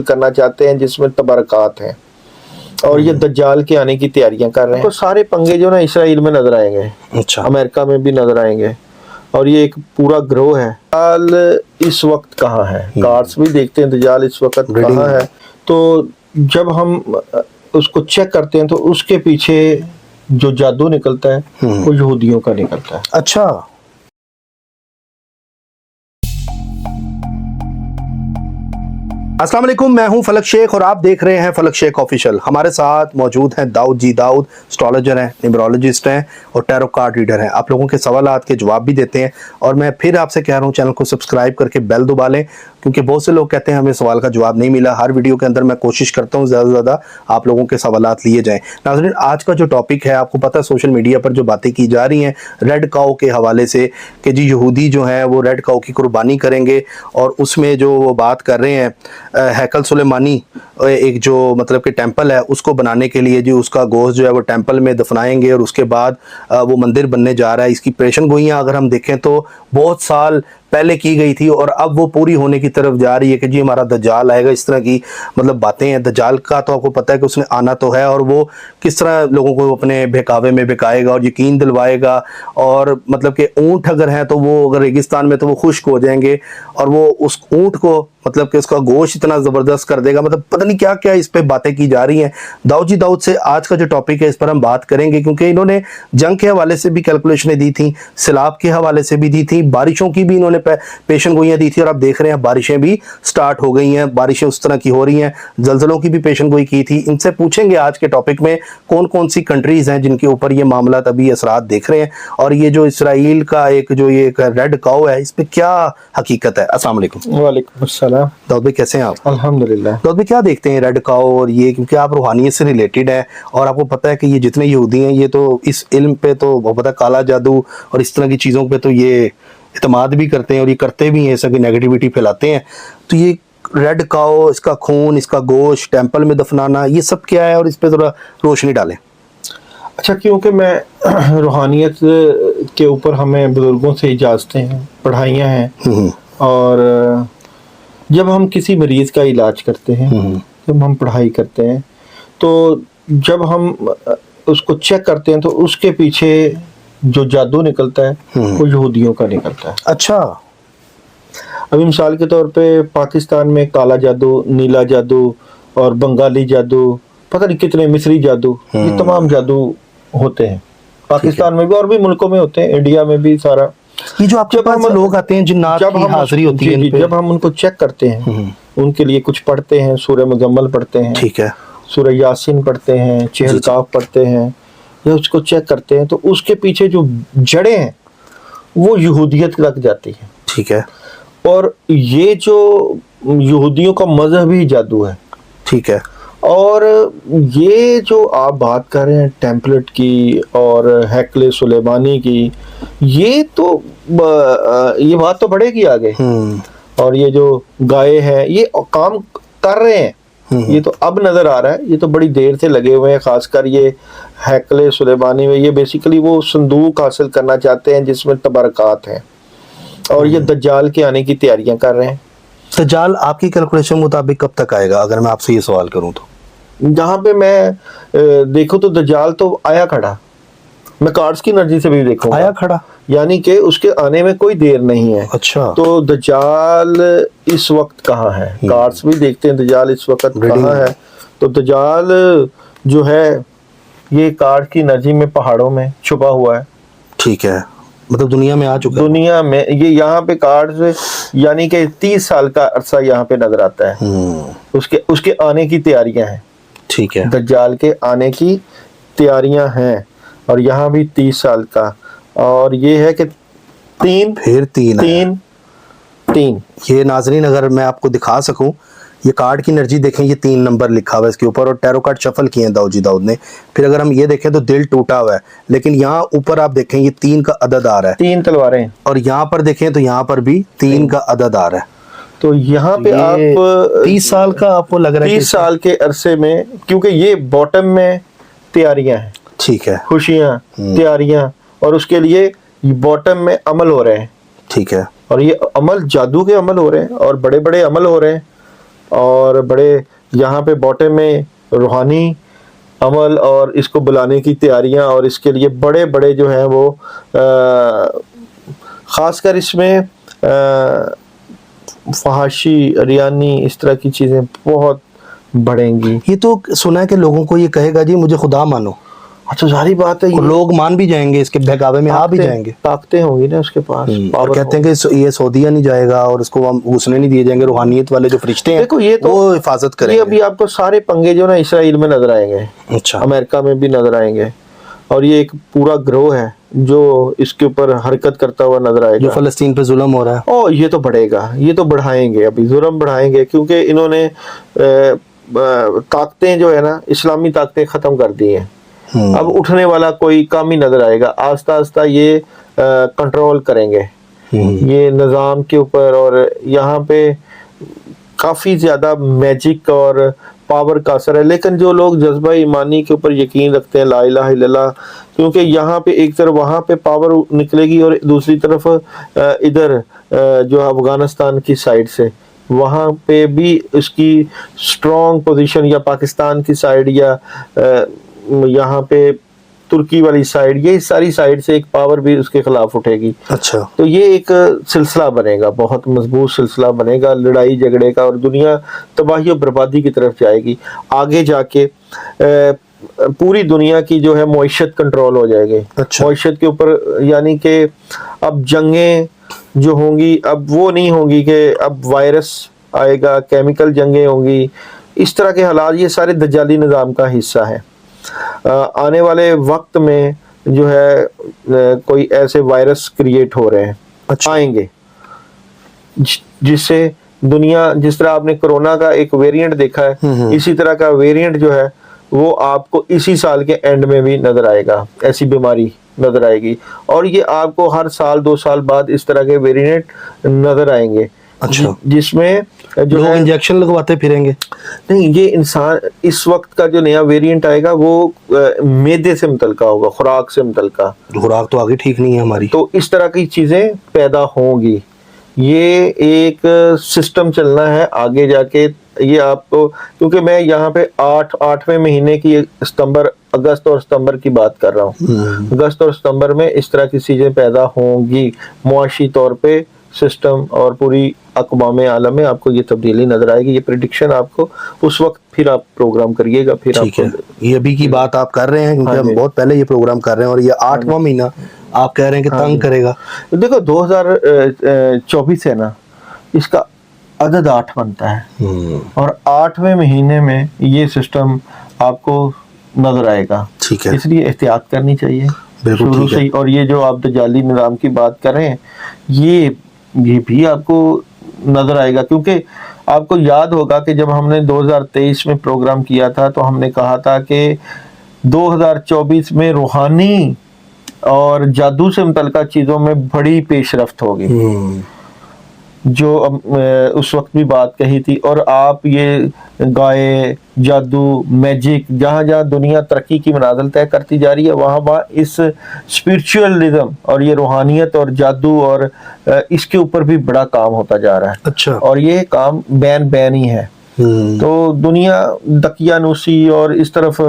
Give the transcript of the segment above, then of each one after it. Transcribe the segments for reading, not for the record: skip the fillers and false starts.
کرنا چاہتے ہیں جس میں تبرکات ہیں اور یہ دجال کے آنے کی تیاریاں کر رہے ہیں. تو سارے پنگے جو نا اسرائیل میں نظر آئیں گے, اچھا امریکہ میں بھی نظر آئیں گے, اور یہ ایک پورا گروہ ہے. دجال اس وقت کہاں ہے؟ کارڈز بھی دیکھتے ہیں دجال اس وقت کہاں ہے. تو جب ہم اس کو چیک کرتے ہیں تو اس کے پیچھے جو جادو نکلتا ہے وہ یہودیوں کا نکلتا ہے. اچھا السلام علیکم, میں ہوں فلک شیخ اور آپ دیکھ رہے ہیں فلک شیخ آفیشل. ہمارے ساتھ موجود ہیں داؤد جی. داؤد اسٹرالوجر ہیں, نیمرولوجسٹ ہیں اور ٹیرو کارڈ ریڈر ہیں. آپ لوگوں کے سوالات کے جواب بھی دیتے ہیں, اور میں پھر آپ سے کہہ رہا ہوں چینل کو سبسکرائب کر کے بیل دبا لیں, کیونکہ بہت سے لوگ کہتے ہیں ہمیں سوال کا جواب نہیں ملا. ہر ویڈیو کے اندر میں کوشش کرتا ہوں زیادہ سے زیادہ آپ لوگوں کے سوالات لیے جائیں. ناظرین, آج کا جو ٹاپک ہے, آپ کو پتہ ہے سوشل میڈیا پر جو باتیں کی جا رہی ہیں ریڈ کاؤ کے حوالے سے, کہ جی یہودی جو ہیں وہ ریڈ کاؤ کی قربانی کریں گے, اور اس میں جو وہ بات کر رہے ہیں ہیکل سلیمانی, ایک جو مطلب کہ ٹیمپل ہے, اس کو بنانے کے لیے جی اس کا گوشت جو ہے وہ ٹیمپل میں دفنائیں گے, اور اس کے بعد وہ مندر بننے جا رہا ہے. اس کی پیشن گوئیاں اگر ہم دیکھیں تو بہت سال پہلے کی گئی تھی, اور اب وہ پوری ہونے کی طرف جا رہی ہے کہ جی ہمارا دجال آئے گا. اس طرح کی مطلب باتیں ہیں. دجال کا تو آپ کو پتہ ہے کہ اس نے آنا تو ہے, اور وہ کس طرح لوگوں کو اپنے بہکاوے میں بہکائے گا اور یقین دلوائے گا. اور مطلب کہ اونٹ اگر ہیں تو وہ اگر ریگستان میں تو وہ خشک ہو جائیں گے, اور وہ اس اونٹ کو مطلب کہ اس کا گوشت اتنا زبردست کر دے گا. مطلب پتہ نہیں کیا کیا اس پہ باتیں کی جا رہی ہیں. داؤد جی داؤد سے آج کا جو ٹاپک ہے اس پر ہم بات کریں گے, کیونکہ انہوں نے جنگ کے حوالے سے بھی کیلکولیشنیں دی تھیں, سیلاب کے حوالے سے بھی دی تھیں, بارشوں کی بھی انہوں نے پیشن گوئیاں دی تھی, اور آپ دیکھ رہے ہیں بارشیں بھی سٹارٹ ہو گئی ہیں, بارشیں اس طرح کی ہو رہی ہیں. زلزلوں کی بھی پیشن گوئی کی تھی. ان سے پوچھیں گے آج کے ٹاپک میں کون کون سی کنٹریز ہیں جن کے اوپر یہ معاملات ابھی اثرات دیکھ رہے ہیں, اور یہ جو اسرائیل کا ایک جو یہ ریڈ کاؤ ہے اس پہ کیا حقیقت ہے. السلام علیکم. وعلیکم السلام. داؤد بھائی کیسے ہیں آپ؟ الحمدللہ. داؤد بھائی کیا دیکھتے ہیں ریڈ کاؤ اور یہ, کیونکہ آپ روحانیت سے ریلیٹڈ ہیں, اور آپ کو پتہ ہے کہ یہ جتنے یہودی ہیں یہ تو اس علم پہ تو وہ پتہ کالا جادو اور اس طرح کی چیزوں پہ تو یہ اعتماد بھی کرتے ہیں, اور یہ کرتے بھی ہیں, ایسا کہ نیگیٹیوٹی پھیلاتے ہیں. تو یہ ریڈ کاؤ, اس کا خون, اس کا گوشت ٹیمپل میں دفنانا, یہ سب کیا ہے, اور اس پہ ذرا روشنی ڈالیں. اچھا, کیونکہ میں روحانیت کے اوپر ہمیں بزرگوں سے اجازتیں ہیں, پڑھائیاں ہیں, اور جب ہم کسی مریض کا علاج کرتے ہیں, جب ہم پڑھائی کرتے ہیں, تو جب ہم اس کو چیک کرتے ہیں تو اس کے پیچھے جو جادو نکلتا ہے وہ یہودیوں کا نکلتا ہے. اچھا, ابھی مثال کے طور پہ پاکستان میں کالا جادو, نیلا جادو اور بنگالی جادو, پتہ نہیں کتنے مصری جادو, یہ تمام جادو ہوتے ہیں پاکستان میں بھی, اور بھی ملکوں میں ہوتے ہیں, انڈیا میں بھی سارا. یہ جو آپ کے پاس لوگ آتے ہیں جنات کی حاضری ہوتی ہے, جب ہم ان کو چیک کرتے ہیں, ان کے لیے کچھ پڑھتے ہیں, سورہ مزمل پڑھتے ہیں, ٹھیک ہے, سورہ یاسین پڑھتے ہیں, چہل کاف پڑھتے ہیں, یا اس کو چیک کرتے ہیں تو اس کے پیچھے جو جڑیں ہیں وہ یہودیت لگ جاتی ہیں. ٹھیک ہے, اور یہ جو یہودیوں کا مذہبی جادو ہے, ٹھیک ہے, اور یہ جو آپ بات کر رہے ہیں ٹیمپلٹ کی اور ہیکل سلیمانی کی, یہ تو یہ بات تو بڑھے گی آگے. اور یہ جو گائے ہیں یہ کام کر رہے ہیں, یہ تو اب نظر آ رہا ہے, یہ تو بڑی دیر سے لگے ہوئے ہیں. خاص کر یہ ہیکل سلیمانی میں یہ بیسیکلی وہ صندوق حاصل کرنا چاہتے ہیں جس میں تبرکات ہیں, اور یہ دجال کے آنے کی تیاریاں کر رہے ہیں. دجال آپ کی کیلکولیشن مطابق کب تک آئے گا, اگر میں آپ سے یہ سوال کروں تو؟ جہاں پہ میں دیکھوں تو دجال تو آیا کھڑا, میں کارڈز کی انرجی سے بھی دیکھوں آیا کھڑا, یعنی کہ اس کے آنے میں کوئی دیر نہیں ہے. اچھا, تو دجال اس وقت کہاں ہے؟ کارڈز بھی دیکھتے ہیں دجال اس وقت کہاں ہے. تو دجال جو ہے یہ کارڈ کی انرجی میں پہاڑوں میں چھپا ہوا ہے. ٹھیک ہے, مطلب دنیا میں آ چکا ہے, دنیا میں یہ یہاں پہ کارڈ یعنی کہ 30 سال کا عرصہ یہاں پہ نظر آتا ہے. اس کے آنے کی تیاریاں ہیں. ٹھیک ہے, دجال کے آنے کی تیاریاں ہیں, اور یہاں بھی 30 سال کا. اور یہ ہے کہ تین یہ ناظرین اگر میں آپ کو دکھا سکوں, یہ کارڈ کی انرجی دیکھیں, یہ 3 نمبر لکھا ہوا ہے اس کے اوپر, اور ٹیرو کارڈ شفل کیے ہیں داؤد جی داؤد نے. پھر اگر ہم یہ دیکھیں تو دل ٹوٹا ہوا ہے, لیکن یہاں اوپر آپ دیکھیں یہ 3 کا عدد آ رہا ہے, 3 تلواریں, اور یہاں پر دیکھیں تو یہاں پر بھی 3 کا عدد آ رہا ہے. تو یہاں پہ آپ 30 سال کا آپ کو لگ رہا ہے, 30 سال کے عرصے میں, کیونکہ یہ باٹم میں تیاریاں ہیں, ٹھیک ہے, خوشیاں, تیاریاں, اور اس کے لیے باٹم میں عمل ہو رہے ہیں. ٹھیک ہے, اور یہ عمل جادو کے عمل ہو رہے ہیں, اور بڑے بڑے عمل ہو رہے ہیں. اور بڑے یہاں پہ باٹم میں روحانی عمل اور اس کو بلانے کی تیاریاں، اور اس کے لیے بڑے بڑے جو ہیں وہ خاص کر اس میں فحاشی، ریانی، اس طرح کی چیزیں بہت بڑھیں گی. یہ تو سنا ہے کہ لوگوں کو یہ کہے گا جی مجھے خدا مانو، اچھا ظاہری بات ہے، اور لوگ مان بھی جائیں گے، اس کے بہکاوے میں آ بھی جائیں گے. طاقتیں ہوں گی نا اس کے پاس، اور کہتے ہیں کہ یہ سعودیہ نہیں جائے گا اور اس کو ہم گھسنے نہیں دیے جائیں گے، روحانیت والے جو فرشتے ہیں دیکھو یہ تو وہ حفاظت کریں یہ گے. ابھی آپ کو سارے پنگے جو نا اسرائیل میں نظر آئیں گے، اچھا، امریکہ میں بھی نظر آئیں گے، اور یہ ایک پورا گروہ ہے جو اس کے اوپر حرکت کرتا ہوا نظر آئے جو گا. فلسطین پہ ظلم ہو رہا ہے، او یہ تو بڑھے گا، یہ تو بڑھائیں گے، ابھی ظلم بڑھائیں گے، کیونکہ انہوں نے طاقتیں جو ہے نا اسلامی طاقتیں ختم کر دی ہیں. اب اٹھنے والا کوئی کام ہی نظر آئے گا، آہستہ آہستہ یہ کنٹرول کریں گے یہ نظام کے اوپر. اور یہاں پہ کافی زیادہ میجک اور پاور کا اثر ہے، لیکن جو لوگ جذبہ ایمانی کے اوپر یقین رکھتے ہیں، لا الہ الا اللہ، کیونکہ یہاں پہ ایک طرف وہاں پہ پاور نکلے گی اور دوسری طرف ادھر جو افغانستان کی سائڈ سے وہاں پہ بھی اس کی سٹرونگ پوزیشن، یا پاکستان کی سائڈ، یا یہاں پہ ترکی والی سائڈ، یہ ساری سائڈ سے ایک پاور بھی اس کے خلاف اٹھے گی. اچھا، تو یہ ایک سلسلہ بنے گا، بہت مضبوط سلسلہ بنے گا لڑائی جھگڑے کا، اور دنیا تباہی و بربادی کی طرف جائے گی. آگے جا کے پوری دنیا کی جو ہے معیشت کنٹرول ہو جائے گی. اچھا، معیشت کے اوپر یعنی کہ اب جنگیں جو ہوں گی اب وہ نہیں ہوں گی کہ اب وائرس آئے گا، کیمیکل جنگیں ہوں گی، اس طرح کے حالات یہ سارے دجالی نظام کا حصہ ہے. آنے والے وقت میں جو ہے کوئی ایسے وائرس کریٹ ہو رہے ہیں، آئیں گے، جس سے دنیا، جس طرح آپ نے کرونا کا ایک ویریئنٹ دیکھا ہے، اسی طرح کا ویریئنٹ جو ہے وہ آپ کو اسی سال کے اینڈ میں بھی نظر آئے گا، ایسی بیماری نظر آئے گی. اور یہ آپ کو ہر سال 2 سال بعد اس طرح کے ویریئنٹ نظر آئیں گے. اچھا، جس میں جو لوگ انجیکشن لگواتے پھریں گے. نہیں، یہ انسان اس وقت کا جو نیا ویریئنٹ آئے گا وہ معدے سے متعلقہ ہوگا، خوراک سے متعلقہ. خوراک تو آگے ٹھیک نہیں ہے ہماری، تو اس طرح کی چیزیں پیدا ہوں گی. یہ ایک سسٹم چلنا ہے آگے جا کے. یہ آپ کو، کیونکہ میں یہاں پہ 8ویں مہینے کی اگست اور ستمبر کی بات کر رہا ہوں. اگست اور ستمبر میں اس طرح کی چیزیں پیدا ہوں گی معاشی طور پہ، سسٹم اور پوری اقوام عالم میں آپ کو یہ تبدیلی نظر آئے گی. یہ پریڈکشن آپ کو اس وقت پھر آپ پروگرام کریے گا. پھر آپ کو یہ ابھی کی بات آپ کر رہے ہیں کیونکہ ہم بہت پہلے یہ پروگرام کر رہے ہیں، اور یہ 8واں مہینہ آپ کہہ رہے ہیں کہ تنگ کرے گا. دیکھو 2024 ہے نا، اس کا عدد 8 بنتا ہے، اور 8ویں مہینے میں یہ سسٹم آپ کو نظر آئے گا. ٹھیک ہے، اس لیے احتیاط کرنی چاہیے بالکل شروع سے. اور یہ جو آپ دجالی نظام کی بات کر رہے ہیں، یہ بھی آپ کو نظر آئے گا. کیونکہ آپ کو یاد ہوگا کہ جب ہم نے 2023 میں پروگرام کیا تھا تو ہم نے کہا تھا کہ 2024 میں روحانی اور جادو سے متعلقہ چیزوں میں بڑی پیش رفت ہوگی، جو اس وقت بھی بات کہی تھی. اور آپ یہ گائے، جادو، میجک، جہاں جہاں دنیا ترقی کی منازل طے کرتی جا رہی ہے، وہاں وہاں اس اسپرچوئلزم اور یہ روحانیت اور جادو اور اس کے اوپر بھی بڑا کام ہوتا جا رہا ہے. اچھا، اور یہ کام بین ہی ہے. تو دنیا دقیانوسی اور اس طرف،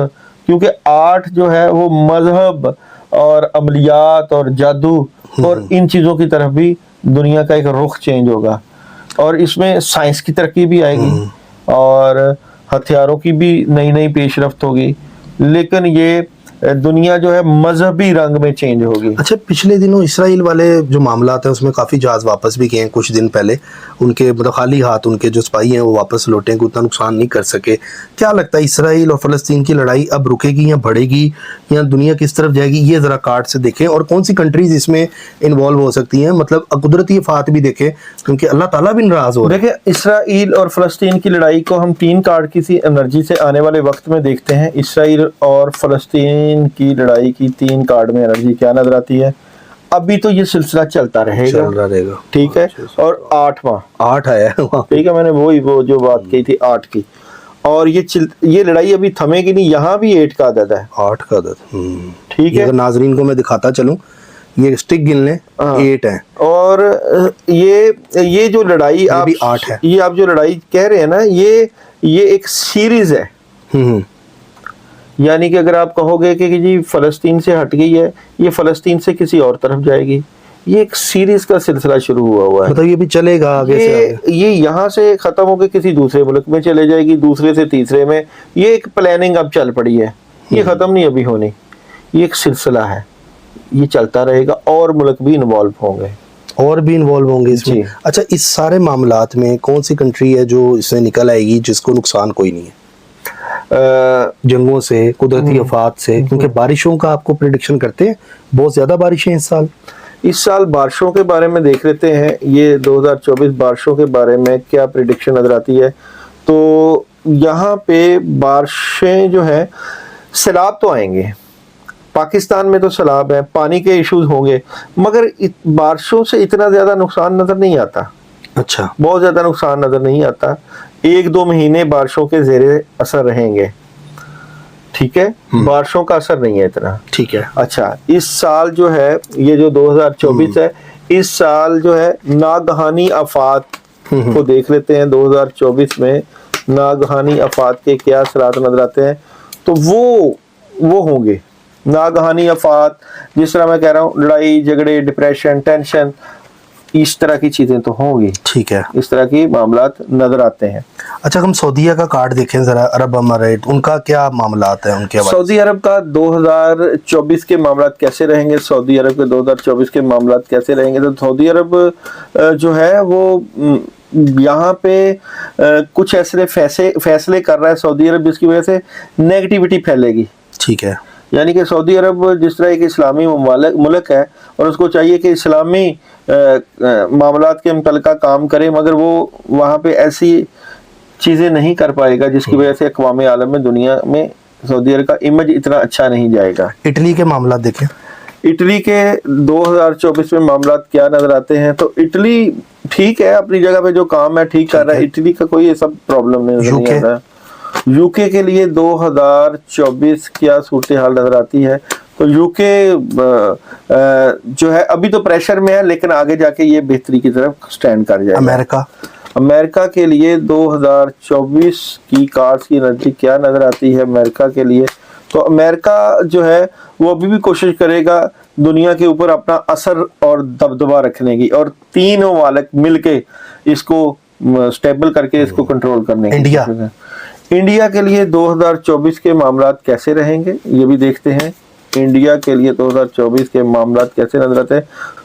کیونکہ 8 جو ہے وہ مذہب اور عملیات اور جادو اور ان چیزوں کی طرف بھی دنیا کا ایک رخ چینج ہوگا. اور اس میں سائنس کی ترقی بھی آئے گی اور ہتھیاروں کی بھی نئی پیش رفت ہوگی، لیکن یہ دنیا جو ہے مذہبی رنگ میں چینج ہوگی. اچھا، پچھلے دنوں اسرائیل والے جو معاملات ہیں اس میں کافی جہاز واپس بھی گئے ہیں کچھ دن پہلے. ان کے مطلب خالی ہاتھ ان کے جو سپاہی ہیں وہ واپس لوٹے ہیں، اتنا نقصان نہیں کر سکے. کیا لگتا ہے اسرائیل اور فلسطین کی لڑائی اب رکے گی یا بڑھے گی، یا دنیا کس طرف جائے گی؟ یہ ذرا کارڈ سے دیکھیں، اور کون سی کنٹریز اس میں انوالو ہو سکتی ہیں، مطلب قدرتی آفات بھی دیکھیں کیونکہ اللہ تعالیٰ بھی ناراض ہو رہا ہے. دیکھیں، اسرائیل اور فلسطین کی لڑائی کو ہم 3 کارڈ کی سی انرجی سے آنے والے وقت میں دیکھتے ہیں. اسرائیل اور فلسطین کی لڑائی کی 3 کارڈ میں انرجی کیا نظر آتی ہے؟ ابھی تو یہ سلسلہ چلتا رہے گا، ٹھیک ہے. اور 8 آیا ہے، ٹھیک ہے. میں نے وہ جو بات کہی تھی 8 کی، اور یہ لڑائی ابھی تھمے گی نہیں. یہاں بھی 8 کا عدد ہے، 8 کا عدد، ٹھیک ہے. اگر ناظرین کو میں دکھاتا چلوں، یہ اسٹک گن لیں 8 ہیں. اور یہ جو لڑائی آپ 8 ہے. یہ آپ جو لڑائی کہہ رہے ہیں نا یہ ایک سیریز ہے. یعنی کہ اگر آپ کہو گے کہ جی فلسطین سے ہٹ گئی ہے, یہ فلسطین سے کسی اور طرف جائے گی, یہ ایک سیریز کا سلسلہ شروع ہوا ہے. مطلب یہ بھی چلے گا آگے سے آگے, یہ یہاں سے ختم ہو کے کسی دوسرے ملک میں چلے جائے گی, دوسرے سے تیسرے میں. یہ ایک پلاننگ اب چل پڑی ہے, یہ ختم نہیں ابھی ہونی, یہ ایک سلسلہ ہے, یہ چلتا رہے گا, اور ملک بھی انوالو ہوں گے, اور بھی انوالو ہوں گے اس میں. اچھا, اس سارے معاملات میں کون سی کنٹری ہے جو اس سے نکل آئے گی جس کو نقصان کوئی نہیں ہے جنگوں سے, قدرتی آفات سے؟ کیونکہ بارشوں کا آپ کو پریڈکشن کرتے ہیں, بہت زیادہ بارشیں اس سال بارشوں کے بارے میں دیکھ لیتے ہیں. یہ 2024 بارشوں کے بارے میں کیا پریڈکشن نظر آتی ہے. تو یہاں پہ بارشیں جو ہیں, سیلاب تو آئیں گے, پاکستان میں تو سیلاب ہے, پانی کے ایشوز ہوں گے, مگر بارشوں سے اتنا زیادہ نقصان نظر نہیں آتا. اچھا, بہت زیادہ نقصان نظر نہیں آتا. 1-2 مہینے بارشوں کے زیر اثر رہیں گے, ٹھیک ہے, بارشوں کا اثر نہیں ہے اتنا. ٹھیک ہے. اچھا, اس سال جو ہے, یہ جو 2024 ہے, اس سال جو ہے ناگہانی آفات کو دیکھ لیتے ہیں. 2024 میں ناگہانی آفات کے کیا اثرات نظر آتے ہیں. تو وہ ہوں گے ناگہانی آفات, جس طرح میں کہہ رہا ہوں, لڑائی جھگڑے, ڈپریشن, ٹینشن, اس طرح کی چیزیں تو ہوں گی. ٹھیک ہے, اس طرح کی معاملات نظر آتے ہیں. اچھا, ہم سعودیہ کا کارڈ دیکھیں ذرا, عرب امارات, ان کا کیا معاملات ہیں ان کے حوالے سے؟ سعودی عرب کا 2024 کے معاملات کیسے رہیں گے؟ سعودی عرب کے 2024 کے معاملات کیسے رہیں گے؟ تو سعودی عرب جو ہے وہ یہاں پہ کچھ ایسے فیصلے کر رہا ہے سعودی عرب, جس کی وجہ سے نیگیٹیوٹی پھیلے گی. ٹھیک ہے. یعنی کہ سعودی عرب جس طرح ایک اسلامی ملک ہے, اور اس کو چاہیے کہ اسلامی معاملات کے متعلقہ کام کرے, مگر وہ وہاں پہ ایسی چیزیں نہیں کر پائے گا جس کی وجہ سے اقوام عالم میں, دنیا میں سعودی عرب کا امیج اتنا اچھا نہیں جائے گا. اٹلی کے معاملات دیکھیں. اٹلی کے 2024 میں معاملات کیا نظر آتے ہیں؟ تو اٹلی ٹھیک ہے, اپنی جگہ پہ جو کام ہے ٹھیک کر رہا ہے, اٹلی کا کوئی ایسا پرابلم نہیں آ رہا. یو کے کے لیے 2024 کیا صورتحال نظر آتی ہے؟ تو یو کے جو ہے ابھی تو پریشر میں ہے, لیکن آگے جا کے یہ بہتری کی طرف سٹینڈ کر جائے گا. امریکہ کے لیے 2024 کی کارڈز کی انرجی کیا نظر آتی ہے امریکہ کے لیے؟ تو امریکہ جو ہے وہ ابھی بھی کوشش کرے گا دنیا کے اوپر اپنا اثر اور دبدبہ رکھنے کی, اور 3 ممالک مل کے اس کو سٹیبل کر کے اس کو کنٹرول کرنے کی. انڈیا کے لیے 2024 کے معاملات کیسے رہیں گے, یہ بھی دیکھتے ہیں. انڈیا کے لیے 2024 کے معاملات کیسے نظر آتے ہیں؟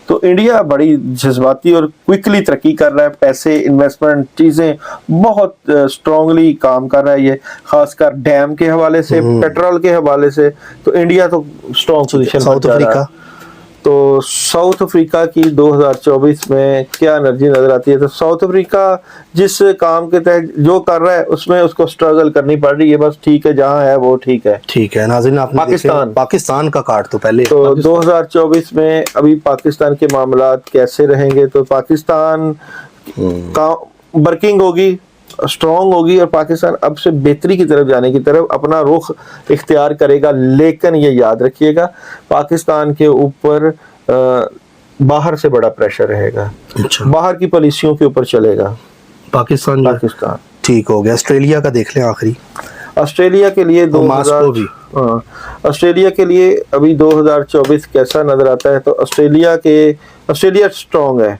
تو انڈیا بڑی جذباتی اور کوئکلی ترقی کر رہا ہے, پیسے, انویسٹمنٹ, چیزیں بہت اسٹرانگلی کام کر رہا ہے. یہ خاص کر ڈیم کے حوالے سے, پیٹرول کے حوالے سے, تو انڈیا تو اسٹرانگ پوزیشن. ساؤتھ افریقہ, تو ساؤتھ افریقہ کی 2024 میں کیا انرجی نظر آتی ہے؟ تو ساؤتھ افریقہ جس کام کے تحت جو کر رہا ہے اس میں اس کو سٹرگل کرنی پڑ رہی ہے, بس ٹھیک ہے, جہاں ہے وہ ٹھیک ہے. ٹھیک ہے. ناظرین, آپ نے پاکستان کا کارڈ تو پہلے, تو 2024 میں ابھی پاکستان کے معاملات کیسے رہیں گے؟ تو پاکستان کا ورکنگ ہوگی, اسٹرانگ ہوگی, اور پاکستان اب سے بہتری کی طرف جانے کی طرف اپنا رخ اختیار کرے گا. لیکن یہ یاد رکھیے گا, پاکستان کے اوپر باہر سے بڑا پریشر رہے گا. باہر کی پالیسیوں کے اوپر چلے گا پاکستان. ٹھیک ہو گیا. آسٹریلیا کا دیکھ لیں آخری. آسٹریلیا کے لیے آسٹریلیا کے لیے ابھی 2024 کیسا نظر آتا ہے؟ تو آسٹریلیا اسٹرانگ ہے.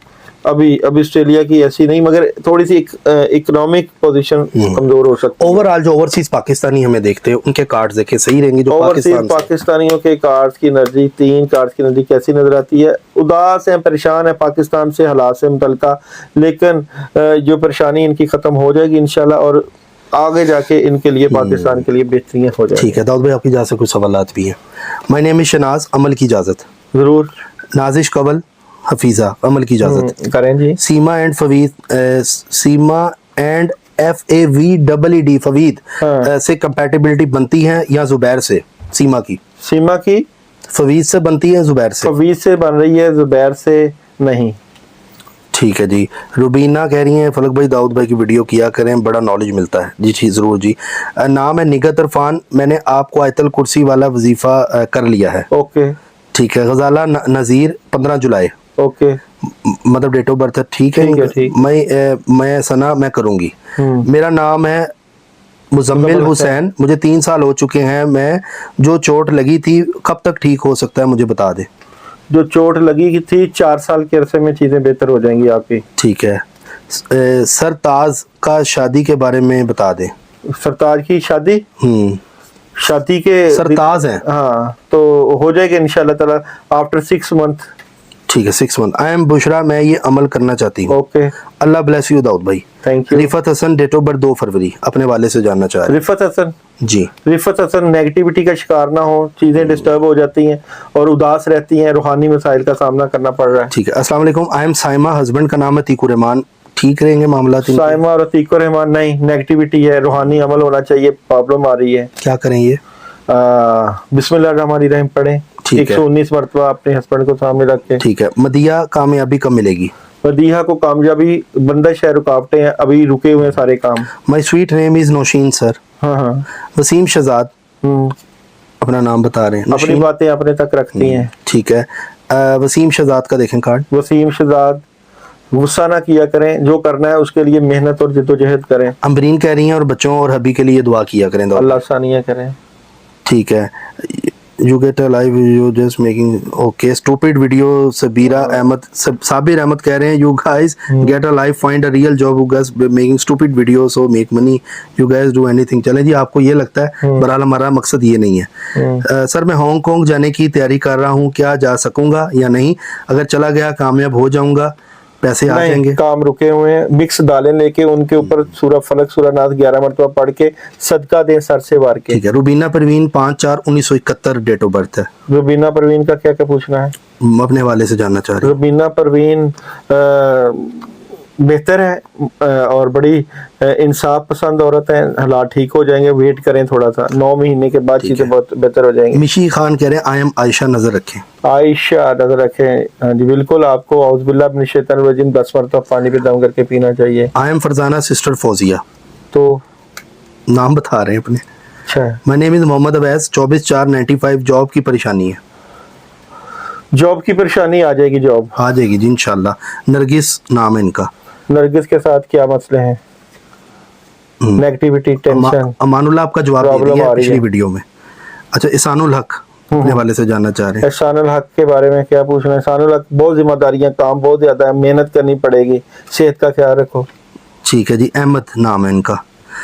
ابھی آسٹریلیا کی ایسی نہیں, مگر تھوڑی سی اکنامک پوزیشن کمزور ہو سکتی ہے. اوور آل جو اوورسیز پاکستانی ہمیں دیکھتے ہیں, ان کے کارڈز دیکھیں, صحیح رہیں گے. جو اوورسیز پاکستانیوں کے کارڈز کی انرجی, 3 کارڈز کی انرجی کیسی نظر آتی ہے؟ اداس ہیں, پریشان ہیں پاکستان سے, حالات سے متعلقہ, لیکن جو پریشانی ان کی ختم ہو جائے گی انشاءاللہ, اور آگے جا کے ان کے لیے, پاکستان کے لیے بہتریاں ہو جائیں. ٹھیک ہے داؤد بھائی, آپ کی اجازت سے کچھ سوالات بھی ہیں. مائی نیم از شناز, عمل کی اجازت. ضرور. نازش قبل حفیظہ, عمل کی اجازت کریں جی. سیما اینڈ FAVEED فوید سے کمپیٹیبلٹی بنتی ہے یا زبیر سے؟ سیما کی فوید سے بنتی ہے, زبیر سے؟ فوید سے بن رہی ہے, زبیر سے نہیں. ٹھیک ہے جی. روبینہ کہہ رہی ہیں فلک بھائی داؤد بھائی کی ویڈیو کیا کریں, بڑا نالج ملتا ہے. جی ضرور جی. نام ہے نگہت عرفان, میں نے آپ کو آیت الکرسی والا وظیفہ کر لیا ہے. اوکے. ٹھیک ہے. غزالہ نذیر 15 جولائی. اوکے مطلب ڈیٹ آف برتھ ہے. ٹھیک ہے. میں ثنا میں کروں گی. میرا نام ہے مزمل حسین. مجھے 3 سال ہو چکے ہیں. میں جو چوٹ لگی تھی کب تک ٹھیک ہو سکتا ہے مجھے بتا دیں. جو چوٹ لگی تھی 4 سال کے عرصے میں چیزیں بہتر ہو جائیں گی آپ کی. ٹھیک ہے. سرتاز کا شادی کے بارے میں بتا دیں. سرتاج کی شادی شادی کے سرتاز ہیں. ہاں تو ہو جائے گا انشاءاللہ تعالی آفٹر 6 منتھ. ٹھیک ہے 6 منتھ. آئی ایم بشرا. میں یہ عمل کرنا چاہتی ہوں. اوکے اللہ بلیس یو داؤد بھائی. Thank you. رفت حسن ڈیٹ آف برتھ 2 فروری. اپنے والے سے جاننا چاہ رہے ہیں. رفت حسن جی. رفت حسن نیگیٹیوٹی کا شکار نہ ہو. چیزیں ڈسٹرب ہو جاتی ہیں اور اداس رہتی ہیں. روحانی مسائل کا سامنا کرنا پڑ رہا ہے. ٹھیک ہے. السلام علیکم. I am Saima. ہسبینڈ کا نام ہے عتیق الرحمان. ٹھیک رہیں گے معاملات؟ سائمہ اور عتیق الرحمان نہیں, نیگیٹیوٹی ہے. روحانی عمل ہونا چاہیے. پرابلم آ رہی ہے. کیا کریں یہ؟ بسم اللہ الرحمن الرحیم پڑھیں 119 مرتبہ اپنے ہسبینڈ کو سامنے رکھ کے. ٹھیک ہے. مدیہ کامیابی کب ملے گی؟ مدیحہ کو کامیابی بندش ہے, رکاوٹیں ہیں, ابھی رکے ہوئے ہیں سارے کام. مائی سویٹ نیم از نوشین سر. ہاں ہاں. وسیم شہزاد اپنا نام بتا رہے ہیں. اپنی باتیں اپنے تک رکھتی ہیں. ٹھیک ہے. وسیم شہزاد کا دیکھیں کارڈ. وسیم شہزاد غصہ نہ کیا کریں. جو کرنا ہے اس کے لیے محنت اور جدوجہد کریں. امبرین کہہ رہی ہیں اور بچوں اور حبی کے لیے دعا کیا کریں. اللہ ثانیہ کریں. ٹھیک ہے. You get a life video just making okay stupid video. Sabira Ahmed Sabir Ahmed کہہ رہے ہیں you guys get a life find a real job you guys making stupid video so make money you guys do anything. چلیں جی, آپ کو یہ لگتا ہے, بہرحال ہمارا مقصد یہ نہیں ہے. سر میں ہانگ کانگ جانے کی تیاری کر رہا ہوں, کیا جا سکوں گا یا نہیں؟ اگر چلا گیا کامیاب ہو جاؤں گا, پیسے آ جائیں گے؟ کام رکے ہوئے ہیں. مکس دالیں لے کے ان کے اوپر سورہ فلق سورہ ناس 11 مرتبہ پڑھ کے صدقہ دیں سر سے وار کے. ٹھیک ہے. Rubina Parveen 5/4/1971 date of birth ہے. روبینہ پروین کا کیا پوچھنا ہے؟ اپنے والے سے جاننا چاہ رہے ہیں. روبینہ پروین بہتر ہے اور بڑی انصاف پسند عورت ہے. حالات ٹھیک ہو جائیں گے, ویٹ کریں تھوڑا سا. 9 مہینے کے بعد چیزیں بہت بہتر ہو جائیں گی. مشی خان کہہ رہے ہیں آئی ایم عائشہ. نظر رکھیں. عائشہ نظر رکھیں. ہاں جی بالکل. آپ کو اعوذ باللہ من الشیطان الرجیم 10 مرتبہ پانی پہ دم کر کے پینا چاہیے. I am Farzana sister Fauzia. تو نام بتا رہے ہیں اپنے. اچھا. مائی نیم از محمد اویس. 24/4/95. جاب کی پریشانی ہے. جاب کی پریشانی آ جائے گی. جاب آ جائے گی جی انشاءاللہ. نرگس نام ہے ان کا. نرگس کے ساتھ کیا مسئلے ہیں؟ Negativity, tension. امان اللہ آپ کا جواب دے دیا پچھلی ویڈیو میں. اچھا. احسان الحق اپنے والے سے جاننا چاہ رہے ہیں. احسان الحق کے بارے میں کیا پوچھنا ہے؟ احسان الحق بہت ذمہ داریاں, کام بہت زیادہ ہے, محنت کرنی پڑے گی, صحت کا خیال رکھو. ٹھیک ہے جی. احمد نام ہے ان کا.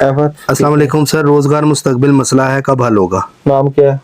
احمد. السلام علیکم سر. روزگار مستقبل مسئلہ ہے, کب حل ہوگا؟ نام کیا ہے؟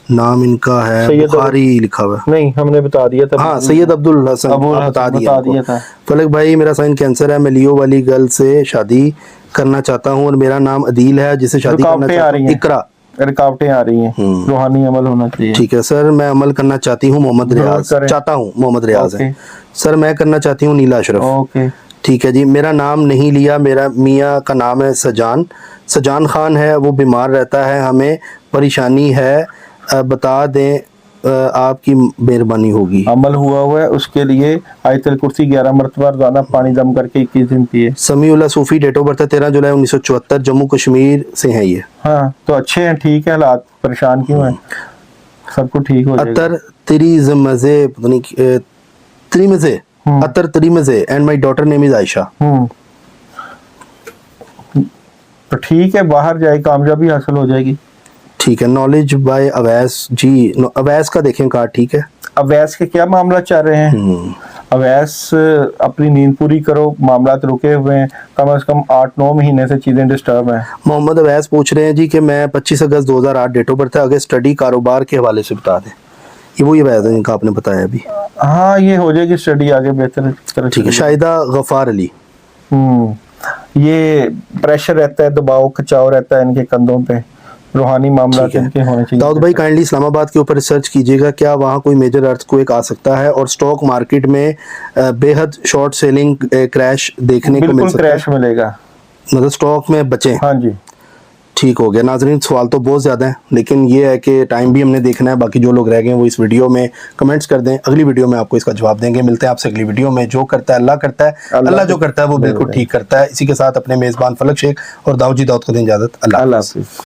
نام ان کا ہے بخاری لکھا ہوا. نہیں ہم نے بتا دیا تھا. ہاں سید عبد الحسن بتا دیا تھا. فلک بھائی میرا سائن کینسر ہے. میں لیو والی گرل سے شادی کرنا چاہتا ہوں اور میرا نام عدیل ہے جسے شادی کرنا چاہتا ہوں. اقرا. رکاوٹیں آ رہی ہیں. روحانی عمل ہونا چاہیے. ٹھیک ہے سر. میں عمل کرنا چاہتی ہوں. محمد ریاض چاہتا ہوں. محمد ریاض ہے سر. میں کرنا چاہتی ہوں. نیلا اشرف. اوکے ٹھیک ہے جی. میرا نام نہیں لیا. میرا میاں کا نام ہے سجان خان ہے. وہ بیمار رہتا ہے. ہمیں پریشانی ہے, بتا دیں آپ کی مہربانی ہوگی. عمل ہوا ہے اس کے لیے آیت الکرسی 11 مرتبہ روزانہ پانی دم کر کے 21 دن پیے. سمیع اللہ صوفی ڈیٹ آف برتھ 13 جولائی 1974. جموں کشمیر سے ہیں یہ. ہاں تو اچھے ہیں. ٹھیک ہے. حالات پریشان کیوں ہیں؟ سب کو ٹھیک ہو جائے گا. Uttar تریمزے تریمزے Uttar تریمزے and my daughter نیم از عائشہ. تو ٹھیک ہے. باہر جائے کامیابی حاصل ہو جائے گی. ٹھیک ہے. نالج بائی اویس جی. اویس کا دیکھیں کارڈ. ٹھیک ہے. اویس کے کیا معاملات چاہ رہے ہیں؟ اویس اپنی نیند پوری کرو. معاملات رکے ہوئے ہیں. کم از کم 8-9 مہینے سے چیزیں ڈسٹرب ہیں. محمد اویس پوچھ رہے ہیں جی کہ میں 25 اگست 2008 ڈیٹ آف برتھ ہے. اگر اسٹڈی کاروبار کے حوالے سے بتا دیں. یہ وہی اویس ہے جن کا آپ نے بتایا ابھی. ہاں یہ ہو جائے گی اسٹڈی آگے بہتر. ٹھیک ہے. شاہدہ غفار علی. یہ پریشر رہتا ہے, دباؤ کھچاؤ رہتا ہے ان کے کندھوں پہ. روحانی معاملات ان کے ہونے چاہیے. داؤد بھائی کائنڈلی اسلام آباد کے اوپر ریسرچ کیجیے گا. کیا وہاں کوئی میجر ارتھ کویک آ سکتا ہے اور اسٹاک مارکیٹ میں بے حد شارٹ سیلنگ کریش دیکھنے کو مل سکتا ہے؟ کریش ملے گا. مطلب اسٹاک میں بچیں. ہاں جی ٹھیک ہو گیا. ناظرین سوال تو بہت زیادہ ہیں لیکن یہ ہے کہ ٹائم بھی ہم نے دیکھنا ہے. باقی جو لوگ رہ گئے ہیں وہ اس ویڈیو میں کمنٹس کر دیں. اگلی ویڈیو میں آپ کو اس کا جواب دیں گے. ملتے ہیں آپ سے اگلی ویڈیو میں. جو کرتا ہے اللہ کرتا ہے. اللہ جو کرتا ہے وہ بالکل ٹھیک کرتا ہے. اسی کے ساتھ اپنے میزبان فلک شیخ اور داؤد جی داؤد کو دیں اجازت. اللہ حافظ.